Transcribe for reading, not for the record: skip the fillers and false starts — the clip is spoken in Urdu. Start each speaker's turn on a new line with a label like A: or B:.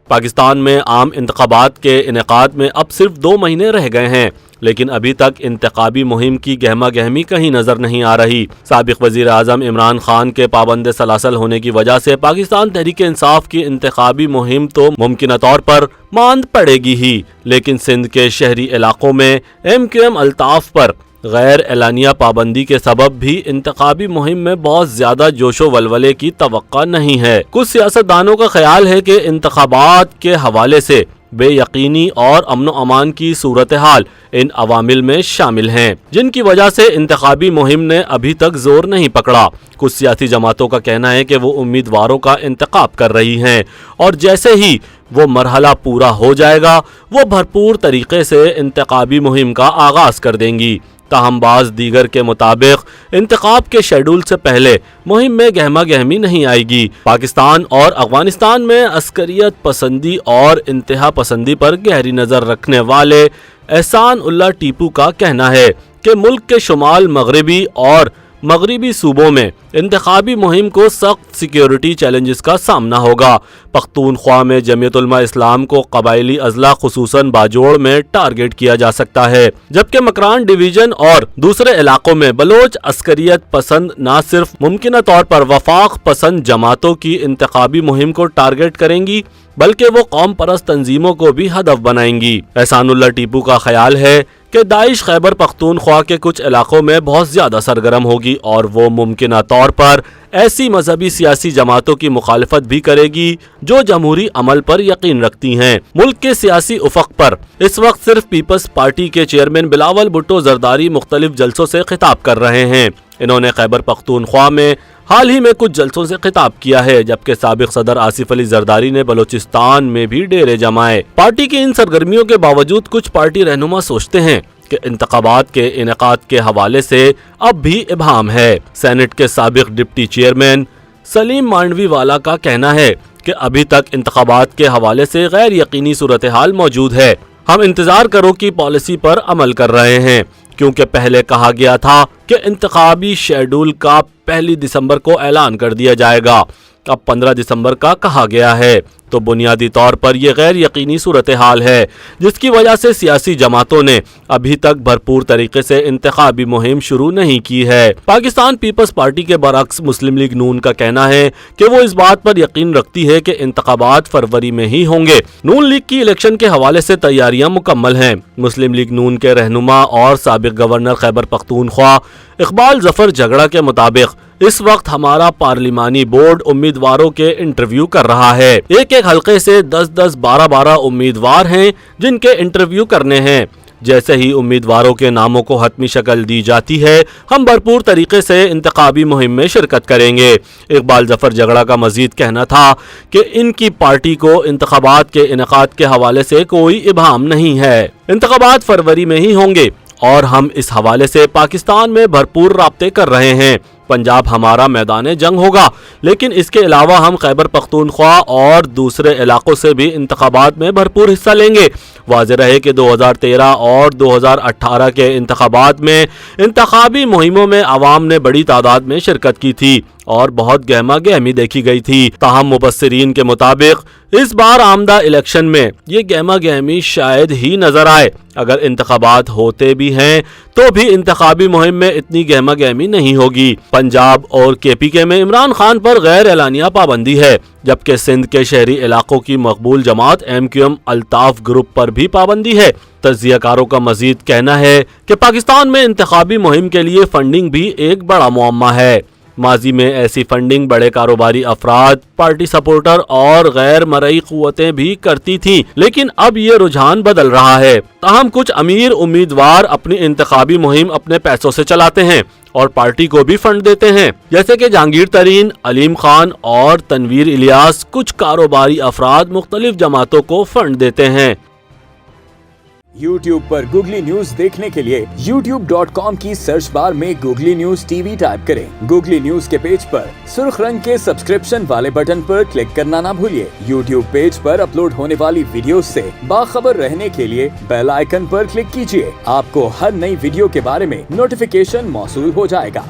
A: پاکستان میں عام انتخابات کے انعقاد میں اب صرف 2 مہینے رہ گئے ہیں، لیکن ابھی تک انتخابی مہم کی گہما گہمی کہیں نظر نہیں آ رہی۔ سابق وزیر اعظم عمران خان کے پابند سلاسل ہونے کی وجہ سے پاکستان تحریک انصاف کی انتخابی مہم تو ممکنہ طور پر ماند پڑے گی ہی، لیکن سندھ کے شہری علاقوں میں MQM الطاف پر غیر اعلانیہ پابندی کے سبب بھی انتخابی مہم میں بہت زیادہ جوش و ولولے کی توقع نہیں ہے۔ کچھ سیاستدانوں کا خیال ہے کہ انتخابات کے حوالے سے بے یقینی اور امن و امان کی صورتحال ان عوامل میں شامل ہیں، جن کی وجہ سے انتخابی مہم نے ابھی تک زور نہیں پکڑا۔ کچھ سیاسی جماعتوں کا کہنا ہے کہ وہ امیدواروں کا انتخاب کر رہی ہیں اور جیسے ہی وہ مرحلہ پورا ہو جائے گا وہ بھرپور طریقے سے انتخابی مہم کا آغاز کر دیں گی۔ تاہم بعض دیگر کے مطابق انتخاب کے شیڈول سے پہلے مہم میں گہما گہمی نہیں آئے گی۔ پاکستان اور افغانستان میں عسکریت پسندی اور انتہا پسندی پر گہری نظر رکھنے والے احسان اللہ ٹیپو کا کہنا ہے کہ ملک کے شمال مغربی اور مغربی صوبوں میں انتخابی مہم کو سخت سیکیورٹی چیلنجز کا سامنا ہوگا۔ پختونخوا میں جمعیت علماء اسلام کو قبائلی اضلاع خصوصاً باجوڑ میں ٹارگٹ کیا جا سکتا ہے، جبکہ مکران ڈویژن اور دوسرے علاقوں میں بلوچ عسکریت پسند نہ صرف ممکنہ طور پر وفاق پسند جماعتوں کی انتخابی مہم کو ٹارگٹ کریں گی بلکہ وہ قوم پرست تنظیموں کو بھی ہدف بنائیں گی۔ احسان اللہ ٹیپو کا خیال ہے کہ داعش خیبر پختونخوا کے کچھ علاقوں میں بہت زیادہ سرگرم ہوگی اور وہ ممکنہ طور پر ایسی مذہبی سیاسی جماعتوں کی مخالفت بھی کرے گی جو جمہوری عمل پر یقین رکھتی ہیں۔ ملک کے سیاسی افق پر اس وقت صرف پیپلز پارٹی کے چیئرمین بلاول بھٹو زرداری مختلف جلسوں سے خطاب کر رہے ہیں۔ انہوں نے خیبر پختونخوا میں حال ہی میں کچھ جلسوں سے خطاب کیا ہے، جبکہ سابق صدر آصف علی زرداری نے بلوچستان میں بھی ڈیرے جمائے۔ پارٹی کی ان سرگرمیوں کے باوجود کچھ پارٹی رہنما سوچتے ہیں کہ انتخابات کے انعقاد کے حوالے سے اب بھی ابہام ہے۔ سینٹ کے سابق ڈپٹی چیئرمین سلیم مانڈوی والا کا کہنا ہے کہ ابھی تک انتخابات کے حوالے سے غیر یقینی صورتحال موجود ہے۔ ہم انتظار کرو کی پالیسی پر عمل کر رہے ہیں، کیونکہ پہلے کہا گیا تھا کہ انتخابی شیڈول کا 1 دسمبر کو اعلان کر دیا جائے گا، اب 15 دسمبر کا کہا گیا ہے، تو بنیادی طور پر یہ غیر یقینی صورتحال ہے جس کی وجہ سے سیاسی جماعتوں نے ابھی تک بھرپور طریقے سے انتخابی مہم شروع نہیں کی ہے۔ پاکستان پیپلز پارٹی کے برعکس مسلم لیگ نون کا کہنا ہے کہ وہ اس بات پر یقین رکھتی ہے کہ انتخابات فروری میں ہی ہوں گے۔ نون لیگ کی الیکشن کے حوالے سے تیاریاں مکمل ہیں۔ مسلم لیگ نون کے رہنما اور سابق گورنر خیبر پختونخوا اقبال ظفر جھگڑا کے مطابق اس وقت ہمارا پارلیمانی بورڈ امیدواروں کے انٹرویو کر رہا ہے۔ ایک حلقے سے 10 12 امیدوار ہیں جن کے انٹرویو کرنے ہیں۔ جیسے ہی امیدواروں کے ناموں کو حتمی شکل دی جاتی ہے ہم بھرپور طریقے سے انتخابی مہم میں شرکت کریں گے۔ اقبال ظفر جھگڑا کا مزید کہنا تھا کہ ان کی پارٹی کو انتخابات کے انعقاد کے حوالے سے کوئی ابہام نہیں ہے۔ انتخابات فروری میں ہی ہوں گے اور ہم اس حوالے سے پاکستان میں بھرپور رابطے کر رہے ہیں۔ پنجاب ہمارا میدان جنگ ہوگا، لیکن اس کے علاوہ ہم خیبر پختونخوا اور دوسرے علاقوں سے بھی انتخابات میں بھرپور حصہ لیں گے۔ واضح رہے کہ 2013 اور 2018 کے انتخابات میں انتخابی مہموں میں عوام نے بڑی تعداد میں شرکت کی تھی اور بہت گہما گہمی دیکھی گئی تھی۔ تاہم مبصرین کے مطابق اس بار آمدہ الیکشن میں یہ گہما گہمی شاید ہی نظر آئے۔ اگر انتخابات ہوتے بھی ہیں تو بھی انتخابی مہم میں اتنی گہما گہمی نہیں ہوگی۔ پنجاب اور KPK میں عمران خان پر غیر اعلانیہ پابندی ہے، جبکہ سندھ کے شہری علاقوں کی مقبول جماعت MQM الطاف گروپ پر بھی پابندی ہے۔ تجزیہ کاروں کا مزید کہنا ہے کہ پاکستان میں انتخابی مہم کے لیے فنڈنگ بھی ایک بڑا معمہ ہے۔ ماضی میں ایسی فنڈنگ بڑے کاروباری افراد، پارٹی سپورٹر اور غیر مرئی قوتیں بھی کرتی تھیں، لیکن اب یہ رجحان بدل رہا ہے۔ تاہم کچھ امیر امیدوار اپنی انتخابی مہم اپنے پیسوں سے چلاتے ہیں اور پارٹی کو بھی فنڈ دیتے ہیں، جیسے کہ جہانگیر ترین، علیم خان اور تنویر الیاس۔ کچھ کاروباری افراد مختلف جماعتوں کو فنڈ دیتے ہیں۔
B: YouTube پر گوگلی نیوز دیکھنے کے لیے youtube.com کی سرچ بار میں گوگلی نیوز TV ٹائپ کریں۔ گوگلی نیوز کے پیج پر سرخ رنگ کے سبسکرپشن والے بٹن پر کلک کرنا نہ بھولیے۔ YouTube پیج پر اپلوڈ ہونے والی ویڈیوز سے باخبر رہنے کے لیے بیل آئیکن پر کلک کیجیے۔ آپ کو ہر نئی ویڈیو کے بارے میں نوٹیفیکیشن موصول ہو جائے گا۔